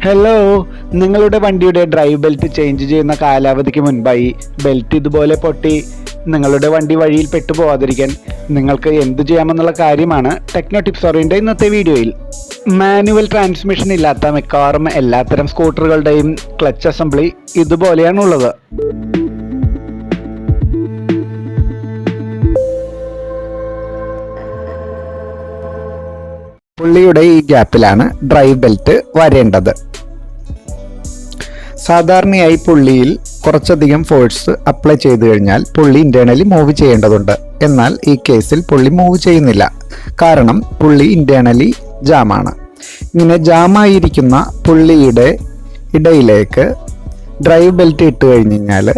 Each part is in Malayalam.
ഹലോ, നിങ്ങളുടെ വണ്ടിയുടെ ഡ്രൈവ് ബെൽറ്റ് ചേഞ്ച് ചെയ്യുന്ന കാലാവധിക്ക് മുൻപായി ബെൽറ്റ് ഇതുപോലെ പൊട്ടി നിങ്ങളുടെ വണ്ടി വഴിയിൽ പെട്ടുപോകാതിരിക്കാൻ നിങ്ങൾക്ക് എന്തു ചെയ്യാമെന്നുള്ള കാര്യമാണ് ടെക്നോ ടിപ്സോറിൻ്റെ ഇന്നത്തെ വീഡിയോയിൽ. മാനുവൽ ട്രാൻസ്മിഷൻ ഇല്ലാത്ത മിക്കവാറും എല്ലാത്തരം സ്കൂട്ടറുകളുടെയും ക്ലച്ച് അസംബ്ലി ഇതുപോലെയാണുള്ളത്. പുള്ളിയുടെ ഈ ഗ്യാപ്പിലാണ് ഡ്രൈവ് ബെൽറ്റ് വരേണ്ടത്. സാധാരണയായി പുള്ളിയിൽ കുറച്ചധികം ഫോഴ്സ് അപ്ലൈ ചെയ്തു കഴിഞ്ഞാൽ പുള്ളി ഇന്റേണലി മൂവ് ചെയ്യേണ്ടതുണ്ട്. എന്നാൽ ഈ കേസിൽ പുള്ളി മൂവ് ചെയ്യുന്നില്ല. കാരണം പുള്ളി ഇന്റേണലി ജാമാണ്. ഇങ്ങനെ ജാമായിരിക്കുന്ന പുള്ളിയുടെ ഇടയിലേക്ക് ഡ്രൈവ് ബെൽറ്റ് ഇട്ട് കഴിഞ്ഞ് കഴിഞ്ഞാൽ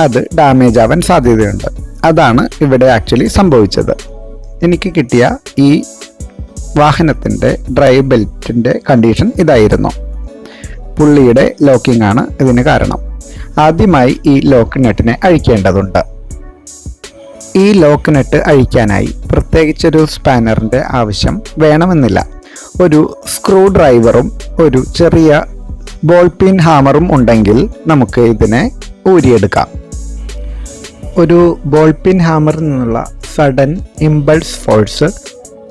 അത് ഡാമേജ് ആവാൻ സാധ്യതയുണ്ട്. അതാണ് ഇവിടെ ആക്ച്വലി സംഭവിച്ചത്. എനിക്ക് കിട്ടിയ ഈ വാഹനത്തിൻ്റെ ഡ്രൈവ് ബെൽറ്റിൻ്റെ കണ്ടീഷൻ ഇതായിരുന്നു. പുള്ളിയുടെ ലോക്കിംഗ് ആണ് ഇതിന് കാരണം. ആദ്യമായി ഈ ലോക്ക് നട്ടിനെ അഴിക്കേണ്ടതുണ്ട്. ഈ ലോക്ക് നട്ട് അഴിക്കാനായി പ്രത്യേകിച്ചൊരു സ്പാനറിൻ്റെ ആവശ്യം വേണമെന്നില്ല. ഒരു സ്ക്രൂ ഡ്രൈവറും ഒരു ചെറിയ ബോൾ പിൻ ഹാമറും ഉണ്ടെങ്കിൽ നമുക്ക് ഇതിനെ ഊരിയെടുക്കാം. ഒരു ബോൾ പിൻ ഹാമറിൽ നിന്നുള്ള സഡൻ ഇമ്പൾസ് ഫോഴ്സ്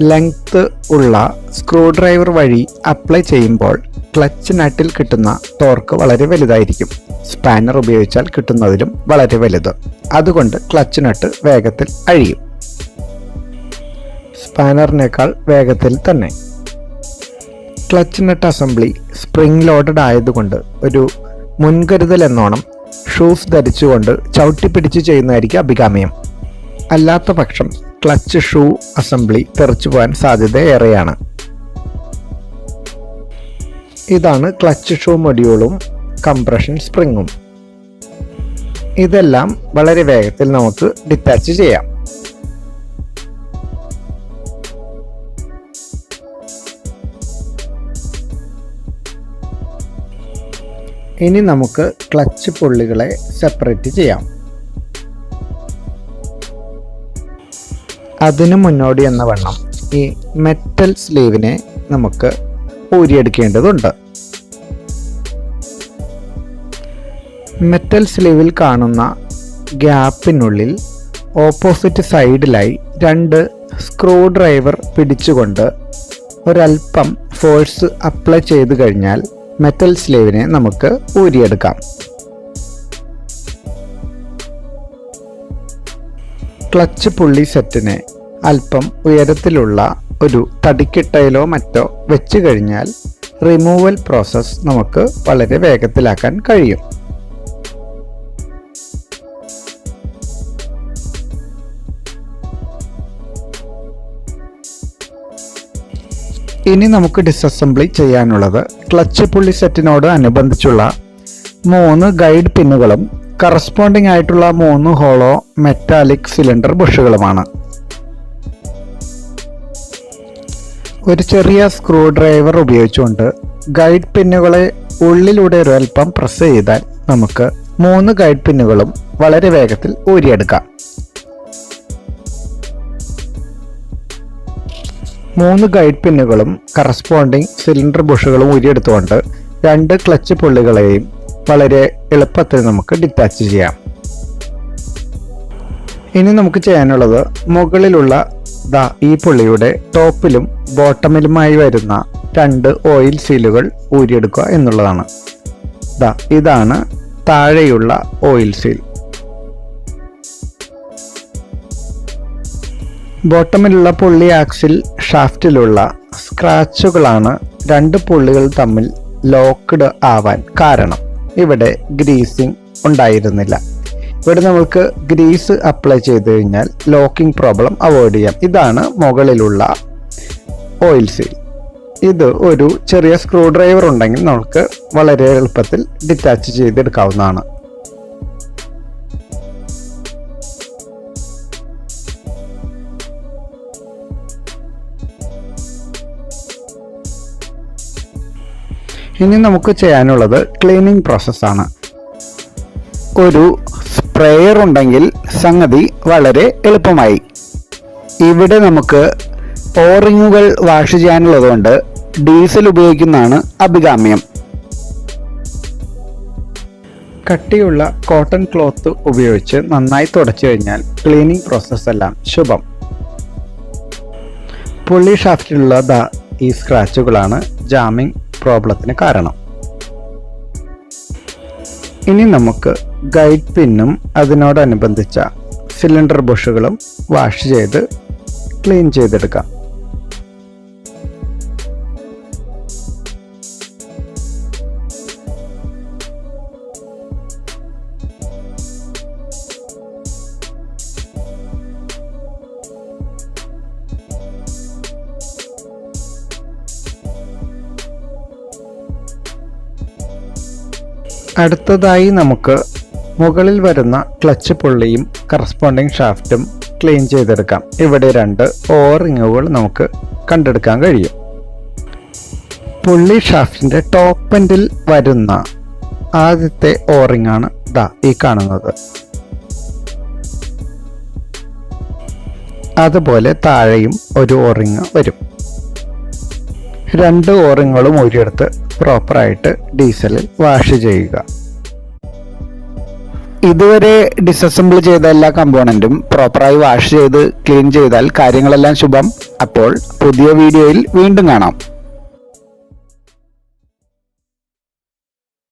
ലെങ്ത് ഉള്ള സ്ക്രൂ ഡ്രൈവർ വഴി അപ്ലൈ ചെയ്യുമ്പോൾ ക്ലച്ച് നട്ടിൽ കിട്ടുന്ന ടോർക്ക് വളരെ വലുതായിരിക്കും. സ്പാനർ ഉപയോഗിച്ചാൽ കിട്ടുന്നതിലും വളരെ വലുത്. അതുകൊണ്ട് ക്ലച്ച് നട്ട് വേഗത്തിൽ അഴിയും, സ്പാനറിനേക്കാൾ വേഗത്തിൽ തന്നെ. ക്ലച്ച് നട്ട് അസംബ്ലി സ്പ്രിംഗ് ലോഡഡ് ആയതുകൊണ്ട് ഒരു മുൻകരുതൽ എന്നോണം ഷൂസ് ധരിച്ചുകൊണ്ട് ചവിട്ടിപ്പിടിച്ച് ചെയ്യുന്നതായിരിക്കും അഭികാമ്യം. അല്ലാത്ത പക്ഷം ക്ലച്ച് ഷൂ അസംബ്ലി തെറിച്ചു പോകാൻ സാധ്യത ഏറെയാണ്. ഇതാണ് ക്ലച്ച് ഷൂ മൊഡ്യൂളും കംപ്രഷൻ സ്പ്രിങ്ങും. ഇതെല്ലാം വളരെ വേഗത്തിൽ നമുക്ക് ഡിറ്റാച്ച് ചെയ്യാം. ഇനി നമുക്ക് ക്ലച്ച് പുള്ളികളെ സെപ്പറേറ്റ് ചെയ്യാം. അതിനു മുന്നോടി എന്ന വണ്ണം ഈ മെറ്റൽ സ്ലീവിനെ നമുക്ക് ഊരിയെടുക്കേണ്ടതുണ്ട്. മെറ്റൽ സ്ലീവിൽ കാണുന്ന ഗ്യാപ്പിനുള്ളിൽ ഓപ്പോസിറ്റ് സൈഡിലായി 2 സ്ക്രൂ ഡ്രൈവർ പിടിച്ചുകൊണ്ട് ഒരൽപ്പം ഫോഴ്സ് അപ്ലൈ ചെയ്തു കഴിഞ്ഞാൽ മെറ്റൽ സ്ലീവിനെ നമുക്ക് ഊരിയെടുക്കാം. ക്ലച്ച് പുള്ളി സെറ്റിനെ അല്പം ഉയരത്തിലുള്ള ഒരു തടിക്കിട്ടയിലോ മറ്റോ വെച്ച് കഴിഞ്ഞാൽ റിമൂവൽ പ്രോസസ്സ് നമുക്ക് വളരെ വേഗത്തിലാക്കാൻ കഴിയും. ഇനി നമുക്ക് ഡിസസംബ്ലി ചെയ്യാനുള്ളത് ക്ലച്ച് പുള്ളി സെറ്റിനോട് അനുബന്ധിച്ചുള്ള 3 ഗൈഡ് പിന്നുകളും കറസ്പോണ്ടിങ് ആയിട്ടുള്ള 3 ഹോളോ മെറ്റാലിക് സിലിണ്ടർ ബുഷുകളുമാണ്. ഒരു ചെറിയ സ്ക്രൂ ഡ്രൈവർ ഉപയോഗിച്ചുകൊണ്ട് ഗൈഡ് പിന്നുകളെ ഉള്ളിലൂടെ ഒരൽപ്പം പ്രസ് ചെയ്താൽ നമുക്ക് 3 ഗൈഡ് പിന്നുകളും വളരെ വേഗത്തിൽ ഊരിയെടുക്കാം. 3 ഗൈഡ് പിന്നുകളും കറസ്പോണ്ടിങ് സിലിണ്ടർ ബുഷുകളും ഊരിയെടുത്തുകൊണ്ട് 2 ക്ലച്ച് പുള്ളികളെയും വളരെ എളുപ്പത്തിൽ നമുക്ക് ഡിറ്റാച്ച് ചെയ്യാം. ഇനി നമുക്ക് ചെയ്യാനുള്ളത് മുകളിലുള്ള ഈ പുള്ളിയുടെ ടോപ്പിലും ബോട്ടമിലുമായി വരുന്ന 2 ഓയിൽ സീലുകൾ ഊരിയെടുക്കുക എന്നുള്ളതാണ്. ഇതാണ് താഴെയുള്ള ഓയിൽ സീൽ. ബോട്ടമിലുള്ള പുള്ളി ആക്സിൽ ഷാഫ്റ്റിലുള്ള സ്ക്രാച്ചുകളാണ് 2 പുള്ളികൾ തമ്മിൽ ലോക്ക്ഡ് ആവാൻ കാരണം. ഇവിടെ ഗ്രീസിങ് ഉണ്ടായിരുന്നില്ല. ഇവിടെ നമുക്ക് ഗ്രീസ് അപ്ലൈ ചെയ്ത് കഴിഞ്ഞാൽ ലോക്കിംഗ് പ്രോബ്ലം അവോയ്ഡ് ചെയ്യാം. ഇതാണ് മുകളിലുള്ള ഓയിൽ സീൽ. ഇത് ഒരു ചെറിയ സ്ക്രൂ ഡ്രൈവർ ഉണ്ടെങ്കിൽ നമുക്ക് വളരെ എളുപ്പത്തിൽ ഡിറ്റാച്ച് ചെയ്തെടുക്കാവുന്നതാണ്. ഇനി നമുക്ക് ചെയ്യാനുള്ളത് ക്ലീനിങ് പ്രോസസ്സാണ്. ഒരു സ്പ്രേയർ ഉണ്ടെങ്കിൽ സംഗതി വളരെ എളുപ്പമായി. ഇവിടെ നമുക്ക് ഓറിങ്ങുകൾ വാഷ് ചെയ്യാനുള്ളതുകൊണ്ട് ഡീസൽ ഉപയോഗിക്കുന്നതാണ് അഭികാമ്യം. കട്ടിയുള്ള കോട്ടൺ ക്ലോത്ത് ഉപയോഗിച്ച് നന്നായി തുടച്ചു കഴിഞ്ഞാൽ ക്ലീനിങ് പ്രോസസ്സ് എല്ലാം ശുഭം. പുള്ളി ഷാഫ്റ്റിലുള്ള ഈ സ്ക്രാച്ചുകളാണ് ജാമിംഗ് പ്രോബ്ലത്തിന് കാരണം. ഇനി നമുക്ക് ഗൈഡ് പിന്നും അതിനോടനുബന്ധിച്ച സിലിണ്ടർ ബുഷുകളും വാഷ് ചെയ്ത് ക്ലീൻ ചെയ്തെടുക്കാം. അടുത്തതായി നമുക്ക് മുകളിൽ വരുന്ന ക്ലച്ച് പുള്ളിയും കറസ്പോണ്ടിങ് ഷാഫ്റ്റും ക്ലീൻ ചെയ്തെടുക്കാം. ഇവിടെ 2 ഓറിങ്ങുകൾ നമുക്ക് കണ്ടെടുക്കാൻ കഴിയും. പുള്ളി ഷാഫ്റ്റിൻ്റെ ടോപ്പ് എൻഡിൽ വരുന്ന ആദ്യത്തെ ഓറിംഗ് ആണ് ഈ കാണുന്നത്. അതുപോലെ താഴെയും ഒരു ഓറിങ് വരും. 2 ഓറിങ്ങുകളും ഊരിയെടുത്ത് പ്രോപ്പറായിട്ട് ഡീസലിൽ വാഷ് ചെയ്യുക. ഇതുവരെ ഡിസസംബിൾ ചെയ്ത എല്ലാ കമ്പോണൻറ്റും പ്രോപ്പറായി വാഷ് ചെയ്ത് ക്ലീൻ ചെയ്താൽ കാര്യങ്ങളെല്ലാം ശുഭം. അപ്പോൾ പുതിയ വീഡിയോയിൽ വീണ്ടും കാണാം.